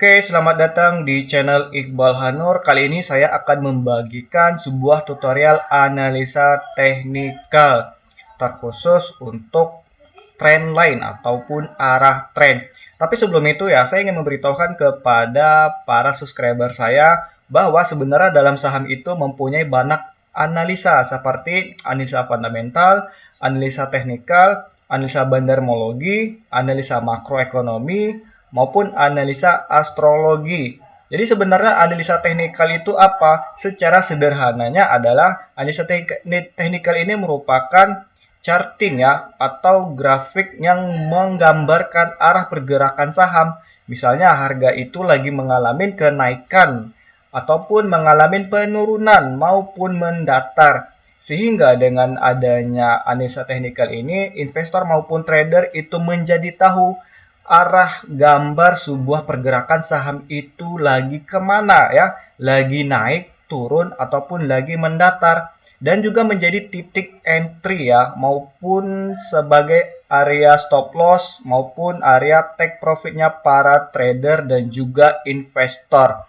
Oke, selamat datang di channel Iqbal Hanur. Kali ini saya akan membagikan sebuah tutorial analisa teknikal terkhusus untuk trendline ataupun arah tren. Tapi sebelum itu ya, saya ingin memberitahukan kepada para subscriber saya bahwa sebenarnya dalam saham itu mempunyai banyak analisa seperti analisa fundamental, analisa teknikal, analisa bandarmologi, analisa makroekonomi, maupun analisa astrologi. Jadi sebenarnya analisa teknikal itu apa? Secara sederhananya adalah analisa teknikal ini merupakan charting ya atau grafik yang menggambarkan arah pergerakan saham. Misalnya harga itu lagi mengalami kenaikan ataupun mengalami penurunan maupun mendatar. Sehingga dengan adanya analisa teknikal ini, investor maupun trader itu menjadi tahu arah gambar sebuah pergerakan saham itu lagi kemana ya, lagi naik, turun, ataupun lagi mendatar. Dan juga menjadi titik entry ya, maupun sebagai area stop loss maupun area take profitnya para trader dan juga investor.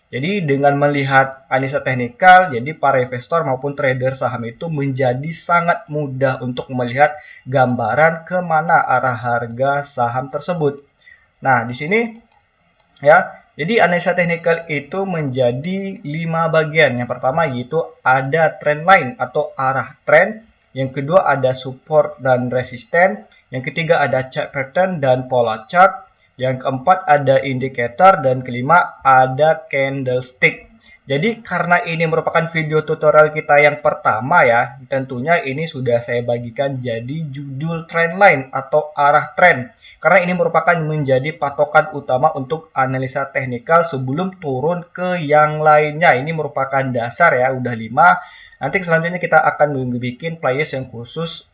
Jadi dengan melihat analisa teknikal, jadi para investor maupun trader saham itu menjadi sangat mudah untuk melihat gambaran kemana arah harga saham tersebut. Nah, di sini ya, jadi analisa teknikal itu menjadi 5 bagian. Yang pertama yaitu ada trend line atau arah tren. Yang kedua ada support dan resisten. Yang ketiga ada chart pattern dan pola chart. Yang keempat ada indikator dan kelima ada candlestick. Jadi karena ini merupakan video tutorial kita yang pertama ya, tentunya ini sudah saya bagikan jadi judul trendline atau arah tren. Karena ini merupakan menjadi patokan utama untuk analisa teknikal sebelum turun ke yang lainnya. Ini merupakan dasar ya, udah 5. Nanti selanjutnya kita akan bikin playlist yang khusus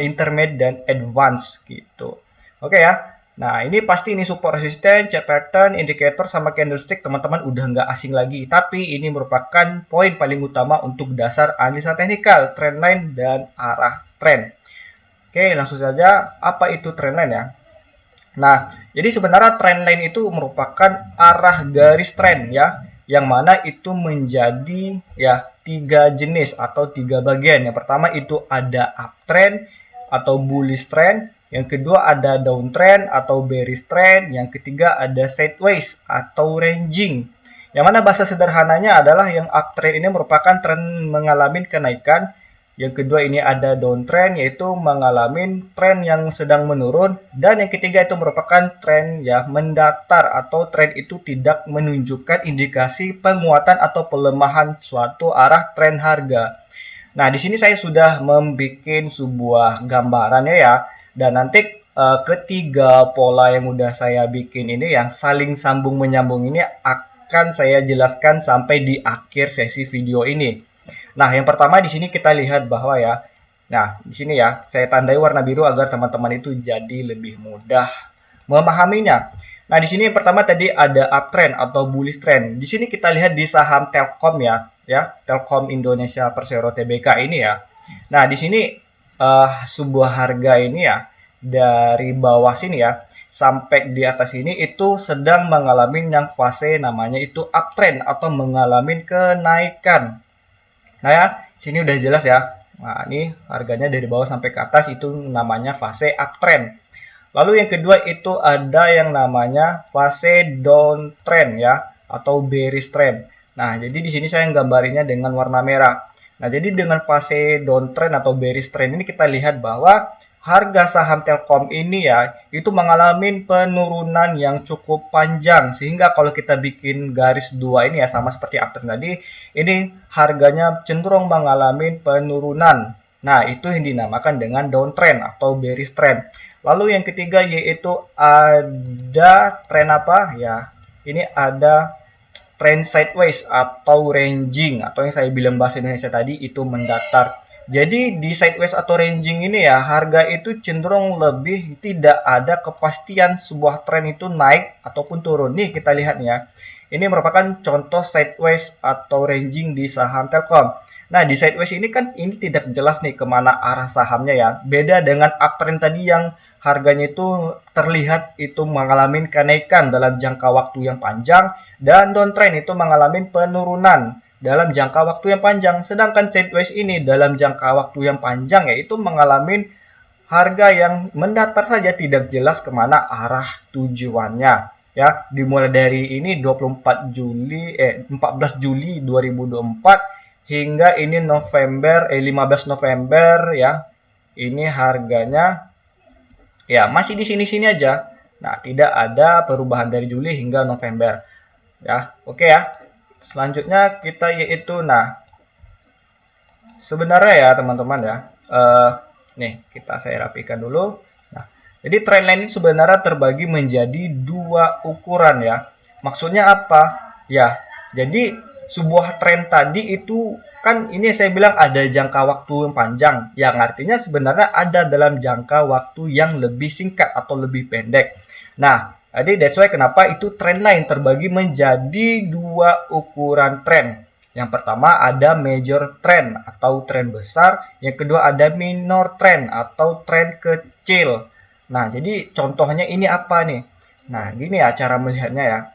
intermediate dan advance gitu. Oke ya. Nah, ini pasti ini support resisten, chart pattern, indikator, sama candlestick teman-teman udah nggak asing lagi. Tapi ini merupakan poin paling utama untuk dasar analisa teknikal, trendline, dan arah tren. Oke, langsung saja. Apa itu trendline ya? Nah, jadi sebenarnya trendline itu merupakan arah garis tren ya, yang mana itu menjadi ya 3 jenis atau 3 bagian. Yang pertama itu ada uptrend atau bullish trend. Yang kedua ada downtrend atau bearish trend. Yang ketiga ada sideways atau ranging. Yang mana bahasa sederhananya adalah yang uptrend ini merupakan tren mengalami kenaikan. Yang kedua ini ada downtrend yaitu mengalami tren yang sedang menurun. Dan yang ketiga itu merupakan tren ya mendatar atau tren itu tidak menunjukkan indikasi penguatan atau pelemahan suatu arah tren harga. Nah, di sini saya sudah membuat sebuah gambarannya ya. Dan nanti ketiga pola yang udah saya bikin ini yang saling sambung menyambung ini akan saya jelaskan sampai di akhir sesi video ini. Nah, yang pertama di sini kita lihat bahwa ya, nah di sini ya saya tandai warna biru agar teman-teman itu jadi lebih mudah memahaminya. Nah, di sini yang pertama tadi ada uptrend atau bullish trend. Di sini kita lihat di saham Telkom ya, Telkom Indonesia Persero Tbk ini ya. Nah, di sini sebuah harga ini ya dari bawah sini ya sampai di atas ini itu sedang mengalami yang fase namanya itu uptrend atau mengalami kenaikan. Nah ya, sini udah jelas ya. Nah, ini harganya dari bawah sampai ke atas itu namanya fase uptrend. Lalu yang kedua itu ada yang namanya fase downtrend ya atau bearish trend. Nah, jadi di sini saya gambarinnya dengan warna merah. Nah, jadi dengan fase downtrend atau bearish trend ini kita lihat bahwa harga saham Telkom ini ya itu mengalami penurunan yang cukup panjang sehingga kalau kita bikin garis dua ini ya sama seperti uptrend tadi, ini harganya cenderung mengalami penurunan. Nah, itu yang dinamakan dengan downtrend atau bearish trend. Lalu yang ketiga yaitu ada tren apa ya? Ini ada trend sideways atau ranging atau yang saya bilang bahasa Indonesia tadi itu mendatar. Jadi di sideways atau ranging ini ya harga itu cenderung lebih tidak ada kepastian sebuah tren itu naik ataupun turun. Nih kita lihat ya. Ini merupakan contoh sideways atau ranging di saham Telkom. Nah, di sideways ini kan ini tidak jelas nih kemana arah sahamnya ya. Beda dengan uptrend tadi yang harganya itu terlihat itu mengalami kenaikan dalam jangka waktu yang panjang dan downtrend itu mengalami penurunan dalam jangka waktu yang panjang. Sedangkan sideways ini dalam jangka waktu yang panjang yaitu mengalami harga yang mendatar saja, tidak jelas kemana arah tujuannya. Ya, dimulai dari ini 14 Juli 2024 hingga ini 15 November ya. Ini harganya ya masih di sini-sini aja. Nah, tidak ada perubahan dari Juli hingga November. Ya, oke ya. Selanjutnya kita yaitu sebenarnya ya teman-teman ya. Nih, saya rapikan dulu. Nah, jadi trendline ini sebenarnya terbagi menjadi dua ukuran ya. Maksudnya apa? Ya, jadi sebuah tren tadi itu kan ini saya bilang ada jangka waktu yang panjang, yang artinya sebenarnya ada dalam jangka waktu yang lebih singkat atau lebih pendek. Nah, jadi that's why kenapa itu trendline terbagi menjadi dua ukuran tren. Yang pertama ada major trend atau tren besar, yang kedua ada minor trend atau tren kecil. Nah, jadi contohnya ini apa nih? Nah, gini ya cara melihatnya ya.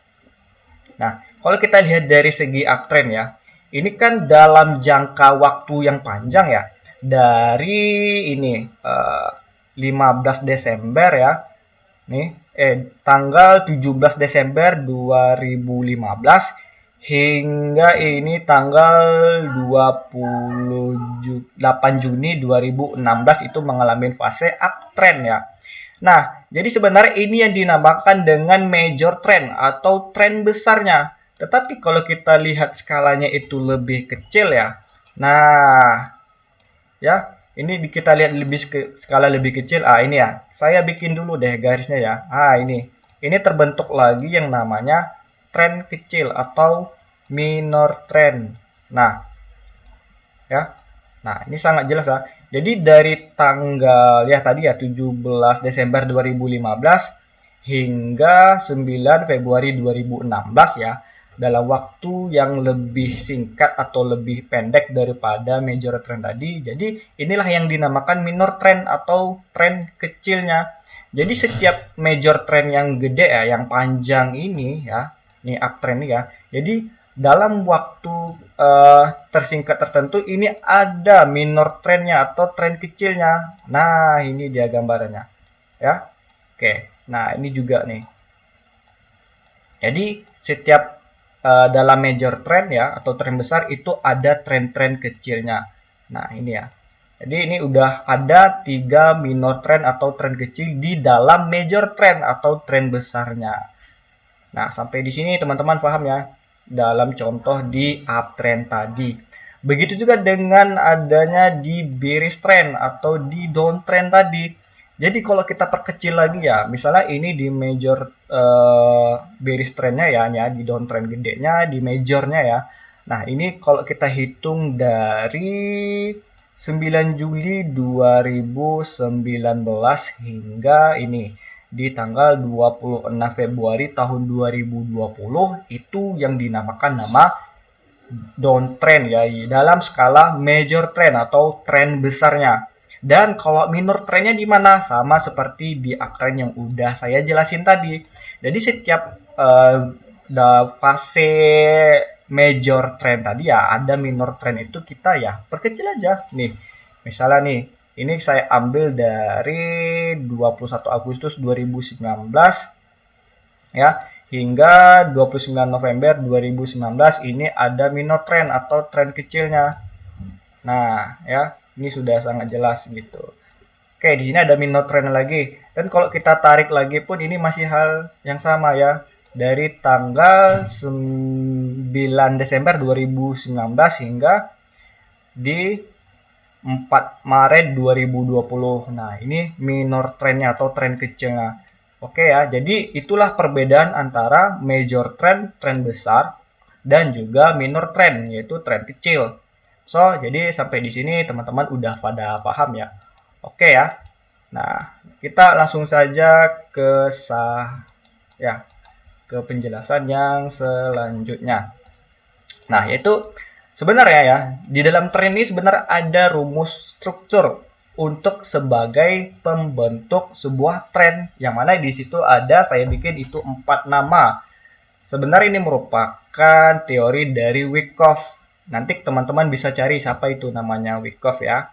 Nah, kalau kita lihat dari segi uptrend ya, ini kan dalam jangka waktu yang panjang ya, dari ini 15 Desember ya, nih tanggal 17 Desember 2015 hingga ini tanggal 28 Juni 2016 itu mengalami fase uptrend ya. Nah, jadi sebenarnya ini yang dinamakan dengan major trend atau tren besarnya. Tetapi kalau kita lihat skalanya itu lebih kecil ya. Nah, ya, ini kita lihat skala lebih kecil. Ini ya. Saya bikin dulu deh garisnya ya. Ini. Ini terbentuk lagi yang namanya tren kecil atau minor trend. Nah, ya. Nah, ini sangat jelas ya. Jadi dari tanggal ya tadi ya 17 Desember 2015 hingga 9 Februari 2016 ya. Dalam waktu yang lebih singkat atau lebih pendek daripada major trend tadi. Jadi inilah yang dinamakan minor trend atau tren kecilnya. Jadi setiap major trend yang gede ya, yang panjang ini ya, ini uptrend ya. Jadi dalam waktu tersingkat tertentu ini ada minor trendnya atau tren kecilnya. Nah, ini dia gambarannya. Ya. Oke. Nah, ini juga nih. Jadi setiap dalam major trend ya atau tren besar itu ada tren-tren kecilnya. Nah, ini ya. Jadi ini udah ada 3 minor trend atau tren kecil di dalam major trend atau tren besarnya. Nah, sampai di sini teman-teman paham ya dalam contoh di uptrend tadi. Begitu juga dengan adanya di bearish trend atau di downtrend tadi. Jadi kalau kita perkecil lagi ya, misalnya ini di major bearish trendnya ya, di downtrend gedenya, di majornya ya. Nah, ini kalau kita hitung dari 9 Juli 2019 hingga ini di tanggal 26 Februari tahun 2020 itu yang dinamakan nama downtrend ya dalam skala major trend atau tren besarnya. Dan kalau minor trendnya di mana? Sama seperti di uptrend yang udah saya jelasin tadi. Jadi setiap fase major trend tadi ya ada minor trend itu kita ya perkecil aja. Nih, misalnya nih, ini saya ambil dari 21 Agustus 2019 ya hingga 29 November 2019 ini ada minor trend atau tren kecilnya. Nah, ya, ini sudah sangat jelas gitu. Oke, di sini ada minor trend lagi. Dan kalau kita tarik lagi pun ini masih hal yang sama ya. Dari tanggal 9 Desember 2019 hingga di 4 Maret 2020. Nah, ini minor trendnya atau tren kecilnya. Oke ya, jadi itulah perbedaan antara major trend, tren besar, dan juga minor trend, yaitu tren kecil. So, jadi sampai di sini teman-teman udah pada paham ya. Oke ya. Nah, kita langsung saja ke ke penjelasan yang selanjutnya. Nah, yaitu sebenarnya ya, di dalam tren ini sebenarnya ada rumus struktur untuk sebagai pembentuk sebuah tren, yang mana di situ ada saya bikin itu 4 nama. Sebenarnya ini merupakan teori dari Wyckoff. Nanti teman-teman bisa cari siapa itu namanya Wyckoff ya.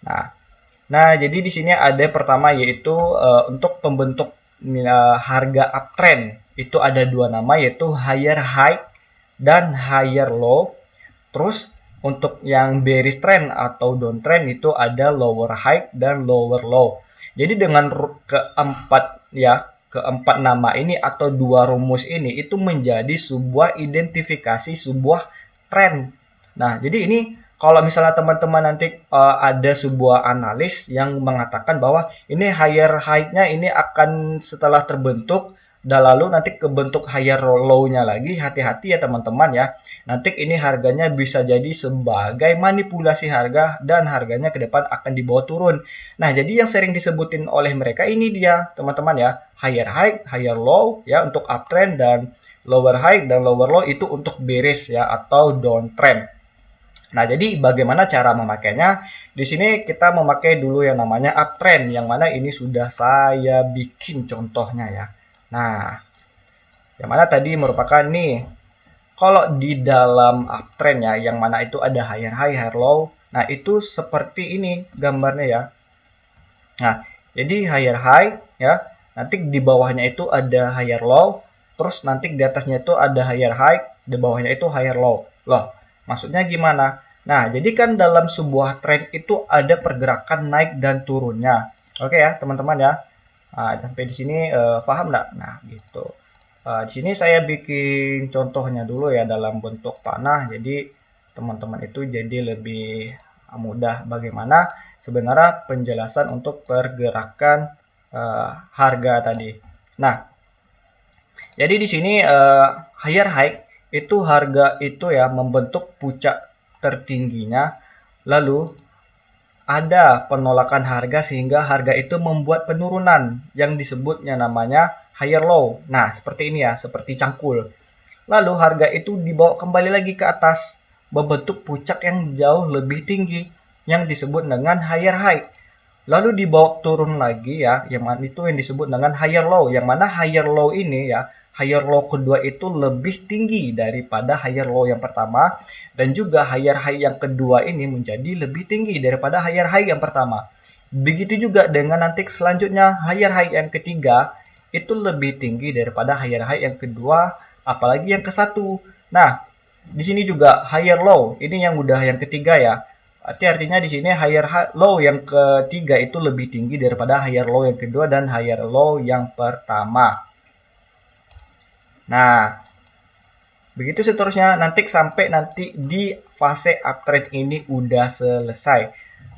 Nah, jadi di sini ada yang pertama yaitu untuk pembentuk harga uptrend itu ada 2 nama yaitu higher high dan higher low. Terus untuk yang bearish trend atau downtrend itu ada lower high dan lower low. Jadi dengan keempat nama ini atau 2 rumus ini itu menjadi sebuah identifikasi sebuah tren. Nah, jadi ini kalau misalnya teman-teman nanti ada sebuah analis yang mengatakan bahwa ini higher high-nya ini akan setelah terbentuk dan lalu nanti kebentuk higher low-nya lagi, hati-hati ya teman-teman ya. Nanti ini harganya bisa jadi sebagai manipulasi harga dan harganya ke depan akan dibawa turun. Nah, jadi yang sering disebutin oleh mereka ini dia teman-teman ya, higher high, higher low ya untuk uptrend, dan lower high dan lower low itu untuk bearish ya atau downtrend. Nah, jadi bagaimana cara memakainya? Di sini kita memakai dulu yang namanya uptrend, yang mana ini sudah saya bikin contohnya ya. Nah, yang mana tadi merupakan nih, kalau di dalam uptrend ya, yang mana itu ada higher high, higher low. Nah, itu seperti ini gambarnya ya. Nah, jadi higher high ya, nanti di bawahnya itu ada higher low, terus nanti di atasnya itu ada higher high, di bawahnya itu higher low. Loh, maksudnya gimana? Nah, jadi kan dalam sebuah trend itu ada pergerakan naik dan turunnya. Oke ya, teman-teman ya. Nah, sampai di sini paham nggak? Nah, gitu. Di sini saya bikin contohnya dulu ya dalam bentuk panah. Jadi teman-teman itu jadi lebih mudah bagaimana sebenarnya penjelasan untuk pergerakan harga tadi. Nah, jadi di sini higher high itu harga itu ya membentuk puncak tertingginya, lalu ada penolakan harga sehingga harga itu membuat penurunan yang disebutnya namanya higher low. Nah, seperti ini ya, seperti cangkul. Lalu harga itu dibawa kembali lagi ke atas, membentuk puncak yang jauh lebih tinggi yang disebut dengan higher high. Lalu dibawa turun lagi ya, yang mana itu yang disebut dengan higher low. Yang mana higher low ini ya, higher low kedua itu lebih tinggi daripada higher low yang pertama, dan juga higher high yang kedua ini menjadi lebih tinggi daripada higher high yang pertama. Begitu juga dengan nanti selanjutnya higher high yang ketiga itu lebih tinggi daripada higher high yang kedua, apalagi yang ke satu. Nah, di sini juga higher low, ini yang udah yang ketiga ya. Artinya di sini higher low yang ketiga itu lebih tinggi daripada higher low yang kedua dan higher low yang pertama. Nah, begitu seterusnya nanti sampai nanti di fase uptrend ini udah selesai.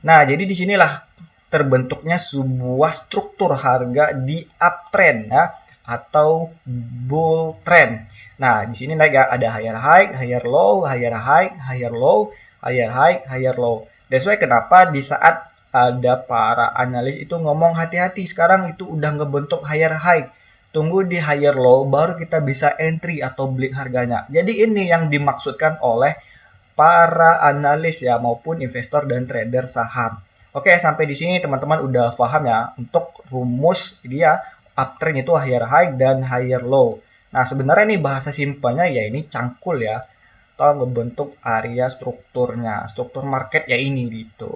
Nah, jadi disinilah terbentuknya sebuah struktur harga di uptrend ya atau bull trend. Nah, di sini naik ya, ada higher high, higher low, higher high, higher low, higher high, higher low. That's why kenapa di saat ada para analis itu ngomong hati-hati sekarang itu udah ngebentuk higher high. Tunggu di higher low baru kita bisa entry atau beli harganya. Jadi ini yang dimaksudkan oleh para analis ya maupun investor dan trader saham. Oke, sampai di sini teman-teman udah paham ya untuk rumus dia uptrend itu higher high dan higher low. Nah, sebenarnya ini bahasa simpelnya ya ini cangkul ya atau ngebentuk area strukturnya, struktur market ya ini gitu.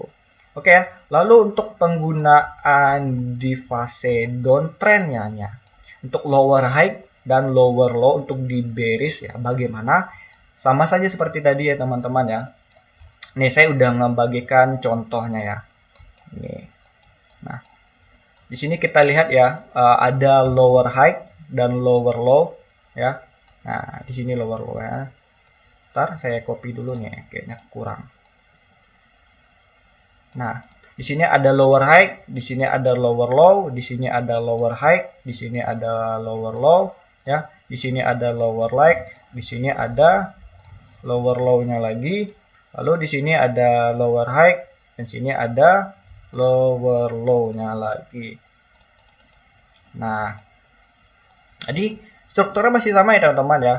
Oke ya, lalu untuk penggunaan di fase downtrendnya nya, untuk lower high dan lower low untuk di bearish ya bagaimana? Sama saja seperti tadi ya teman-teman ya. Nih saya udah ngebagikan contohnya ya. Nih. Nah, di sini kita lihat ya ada lower high dan lower low ya. Nah, di sini lower low ya. Ntar saya copy dulu nih, kayaknya kurang. Nah, di sini ada lower high, di sini ada lower low, di sini ada lower high, di sini ada lower low, ya. Di sini ada lower high, di sini ada lower low-nya lagi. Lalu di sini ada lower high, dan sini ada lower low-nya lagi. Nah, jadi Strukturnya masih sama ya teman-teman ya.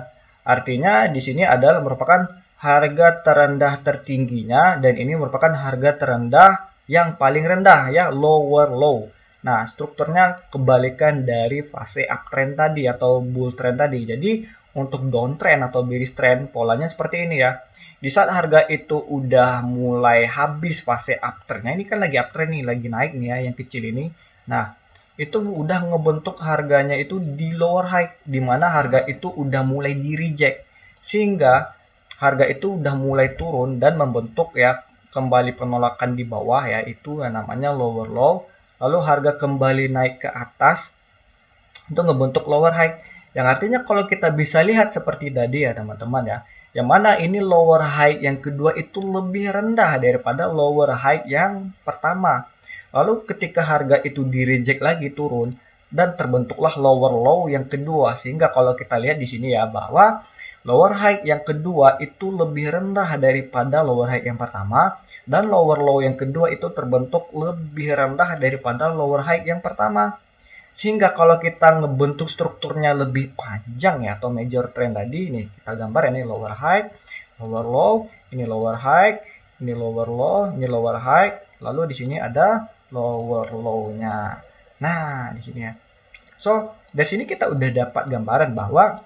Artinya di sini adalah merupakan harga terendah tertingginya dan ini merupakan harga terendah yang paling rendah ya, lower low. Nah, strukturnya kebalikan dari fase uptrend tadi atau bull trend tadi. Jadi, untuk downtrend atau bearish trend polanya seperti ini ya. Di saat harga itu udah mulai habis fase uptrendnya, ini kan lagi uptrend nih, lagi naik nih ya, yang kecil ini. Nah, itu udah ngebentuk harganya itu di lower high, di mana harga itu udah mulai di reject, sehingga harga itu udah mulai turun dan membentuk ya kembali penolakan di bawah ya, itu yang namanya lower low, lalu harga kembali naik ke atas untuk ngebentuk lower high, yang artinya kalau kita bisa lihat seperti tadi ya teman-teman ya, yang mana ini lower high yang kedua itu lebih rendah daripada lower high yang pertama. Lalu ketika harga itu di reject lagi turun dan terbentuklah lower low yang kedua, sehingga kalau kita lihat di sini ya bahwa lower high yang kedua itu lebih rendah daripada lower high yang pertama dan lower low yang kedua itu terbentuk lebih rendah daripada lower high yang pertama. Sehingga kalau kita ngebentuk strukturnya lebih panjang ya atau major trend tadi, nih kita gambar ini lower high, lower low, ini lower high, ini lower low, ini lower high, lalu di sini ada lower low-nya. Nah, di sini ya. So, dari sini kita udah dapat gambaran bahwa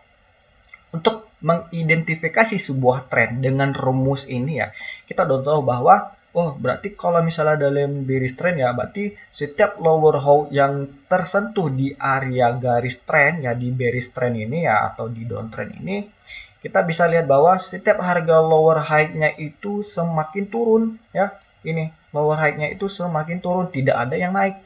untuk mengidentifikasi sebuah tren dengan rumus ini ya, kita udah tahu bahwa oh, berarti kalau misalnya dalam bearish trend ya, berarti setiap lower high yang tersentuh di area garis trend ya, di bearish trend ini ya atau di downtrend ini, kita bisa lihat bahwa setiap harga lower high-nya itu semakin turun ya. Ini lower high-nya itu semakin turun, tidak ada yang naik.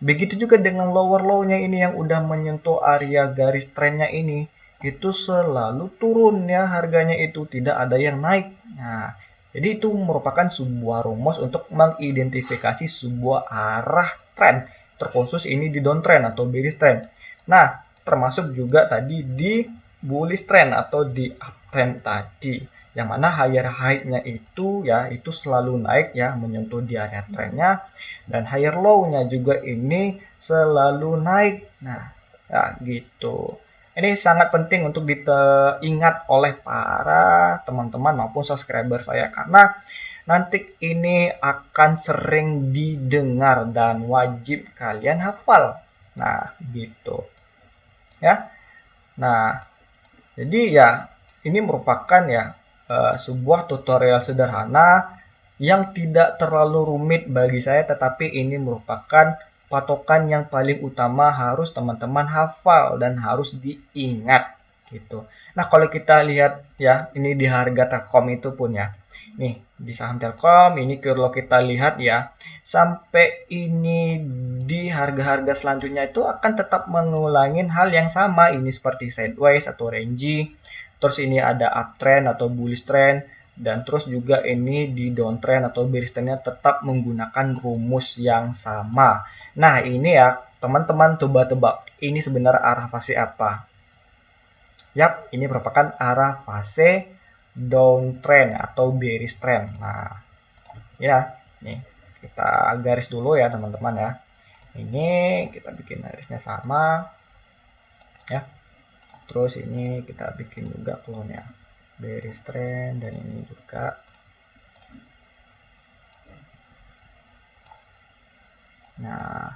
Begitu juga dengan lower low-nya ini yang udah menyentuh area garis trennya ini, itu selalu turun ya harganya, itu tidak ada yang naik. Nah, jadi itu merupakan sebuah rumus untuk mengidentifikasi sebuah arah tren, terkhusus ini di downtrend atau bearish trend. Nah, termasuk juga tadi di bullish trend atau di uptrend tadi, yang mana higher high-nya itu ya itu selalu naik ya menyentuh di area trennya, dan higher low-nya juga ini selalu naik. Nah, ya gitu. Ini sangat penting untuk diingat oleh para teman-teman maupun subscriber saya, karena nanti ini akan sering didengar dan wajib kalian hafal. Nah, gitu. Ya. Nah, jadi ya ini merupakan ya sebuah tutorial sederhana yang tidak terlalu rumit bagi saya, tetapi ini merupakan patokan yang paling utama harus teman-teman hafal dan harus diingat gitu. Nah, kalau kita lihat ya, ini di harga Telkom itu pun ya. Nih, di saham Telkom ini kalau kita lihat ya, sampai ini di harga-harga selanjutnya itu akan tetap mengulangin hal yang sama, ini seperti sideways atau range. Terus ini ada uptrend atau bullish trend, dan terus juga ini di downtrend atau bearish trendnya tetap menggunakan rumus yang sama. Nah, ini ya teman-teman coba tebak ini sebenarnya arah fase apa. Yap, ini merupakan arah fase downtrend atau bearish trend. Nah, ya, nih kita garis dulu ya teman-teman ya. Ini kita bikin garisnya sama ya. Terus ini kita bikin juga clone-nya, bearish trend, dan ini juga. Nah,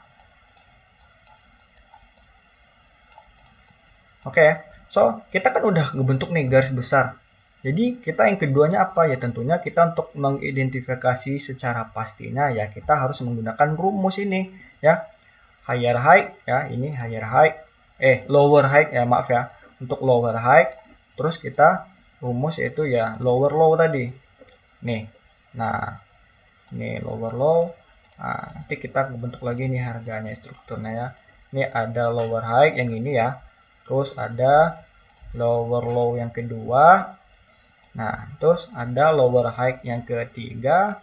oke. So, kita kan udah ngebentuk nih garis besar. Jadi, kita yang keduanya apa ya? Tentunya kita untuk mengidentifikasi secara pastinya ya kita harus menggunakan rumus ini ya. Higher high ya, ini higher high. Lower high ya, maaf ya. Untuk lower high, terus kita rumus yaitu ya lower low tadi. Nih. Nah, ini lower low. Nah, nanti kita bentuk lagi nih harganya, strukturnya ya. Ini ada lower high yang ini ya. Terus ada lower low yang kedua. Nah, terus ada lower high yang ketiga.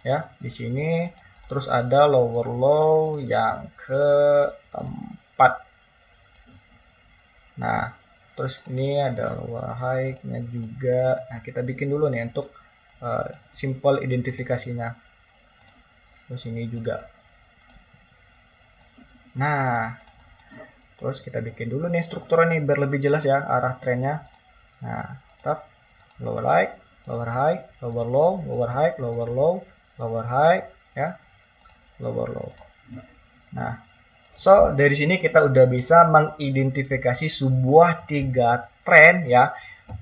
Ya, di sini. Terus ada lower low yang keempat. Nah, terus ini ada lower high-nya juga. Nah, kita bikin dulu nih untuk simple identifikasinya. Terus ini juga. Nah, Terus kita bikin dulu nih strukturnya nih biar lebih jelas ya arah trennya. Nah, tetap lower high, lower high, lower low, lower high, lower low, lower high, ya, lower low. Nah, so dari sini kita udah bisa mengidentifikasi sebuah 3 tren ya.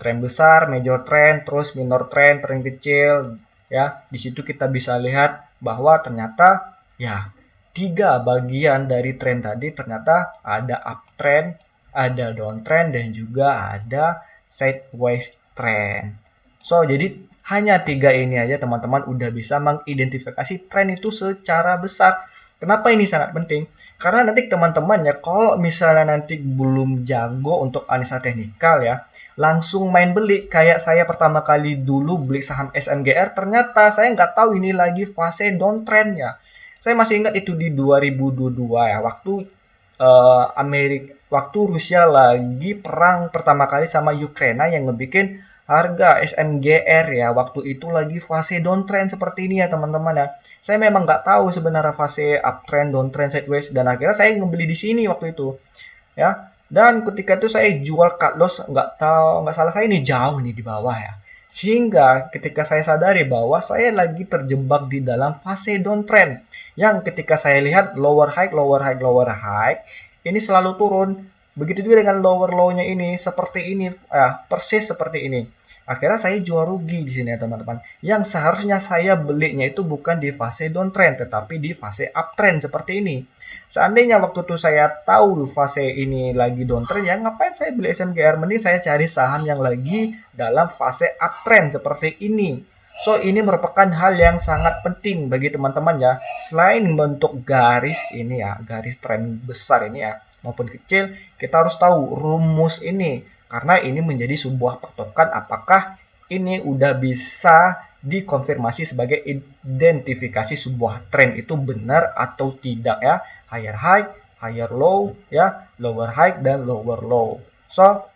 Tren besar, major trend, terus minor trend, tren kecil ya. Di situ kita bisa lihat bahwa ternyata ya 3 bagian dari tren tadi ternyata ada uptrend, ada downtrend dan juga ada sideways trend. So, jadi hanya 3 ini aja teman-teman udah bisa mengidentifikasi tren itu secara besar. Kenapa ini sangat penting? Karena nanti teman-teman ya, kalau misalnya nanti belum jago untuk analisa teknikal ya, langsung main beli. Kayak saya pertama kali dulu beli saham SMGR, ternyata saya nggak tahu ini lagi fase downtrend ya. Saya masih ingat itu di 2022 ya, waktu Rusia lagi perang pertama kali sama Ukraina yang ngebikin harga SMGR ya waktu itu lagi fase downtrend seperti ini ya teman-teman ya. Saya memang nggak tahu sebenarnya fase uptrend, downtrend, sideways dan akhirnya saya ngebeli di sini waktu itu ya. Dan ketika itu saya jual cut loss nggak salah saya ini jauh nih di bawah ya. Sehingga ketika saya sadari bahwa saya lagi terjebak di dalam fase downtrend yang ketika saya lihat lower high, lower high, lower high ini selalu turun. Begitu juga dengan lower low-nya ini seperti ini, persis seperti ini. Akhirnya saya jual rugi di sini ya teman-teman. Yang seharusnya saya belinya itu bukan di fase downtrend, tetapi di fase uptrend seperti ini. Seandainya waktu itu saya tahu fase ini lagi downtrend, ya ngapain saya beli SMGR? Mending saya cari saham yang lagi dalam fase uptrend seperti ini. So, ini merupakan hal yang sangat penting bagi teman-teman ya. Selain bentuk garis ini ya, garis tren besar ini ya, maupun kecil, kita harus tahu rumus ini. Karena ini menjadi sebuah patokan apakah ini udah bisa dikonfirmasi sebagai identifikasi sebuah tren itu benar atau tidak ya. Higher high, higher low ya, lower high dan lower low. So,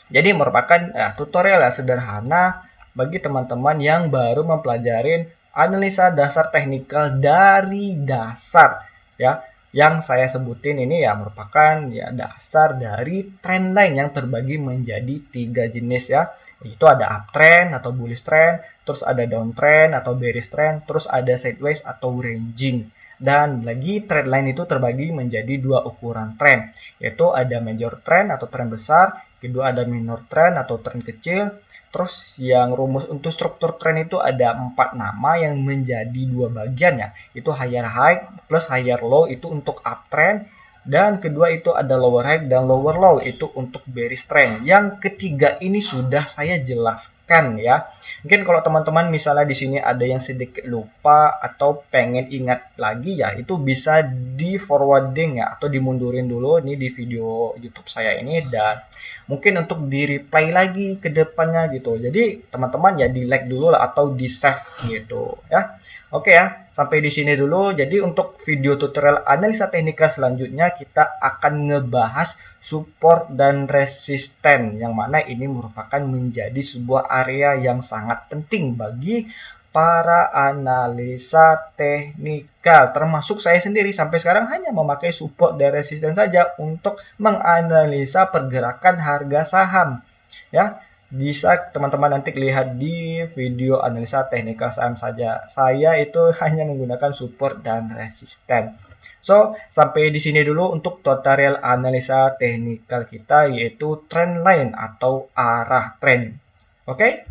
jadi merupakan tutorial yang sederhana bagi teman-teman yang baru mempelajari analisa dasar teknikal dari dasar ya. Yang saya sebutin ini ya merupakan ya dasar dari trendline yang terbagi menjadi 3 jenis ya. Itu ada uptrend atau bullish trend, terus ada downtrend atau bearish trend, terus ada sideways atau ranging. Dan lagi trendline itu terbagi menjadi 2 ukuran trend, yaitu ada major trend atau trend besar, kedua ada minor trend atau trend kecil. Terus yang rumus untuk struktur tren itu ada 4 nama yang menjadi 2 bagian ya. Itu higher high plus higher low itu untuk uptrend. Dan kedua itu ada lower high dan lower low itu untuk bearish trend. Yang ketiga ini sudah saya jelaskan ya. Mungkin kalau teman-teman misalnya di sini ada yang sedikit lupa atau pengen ingat lagi ya, itu bisa di forwarding ya atau dimundurin dulu ini di video YouTube saya ini dan mungkin untuk di reply lagi ke depannya gitu. Jadi teman-teman ya di like dulu lah atau di save gitu ya. Oke ya, sampai di sini dulu. Jadi untuk video tutorial analisa teknikal selanjutnya kita akan ngebahas support dan resisten yang mana ini merupakan menjadi sebuah area yang sangat penting bagi para analisa teknikal termasuk saya sendiri sampai sekarang hanya memakai support dan resisten saja untuk menganalisa pergerakan harga saham ya. Bisa teman-teman nanti lihat di video analisa teknikal saham saja. Saya itu hanya menggunakan support dan resisten. So, sampai di sini dulu untuk tutorial analisa teknikal kita yaitu trend line atau arah tren. Oke?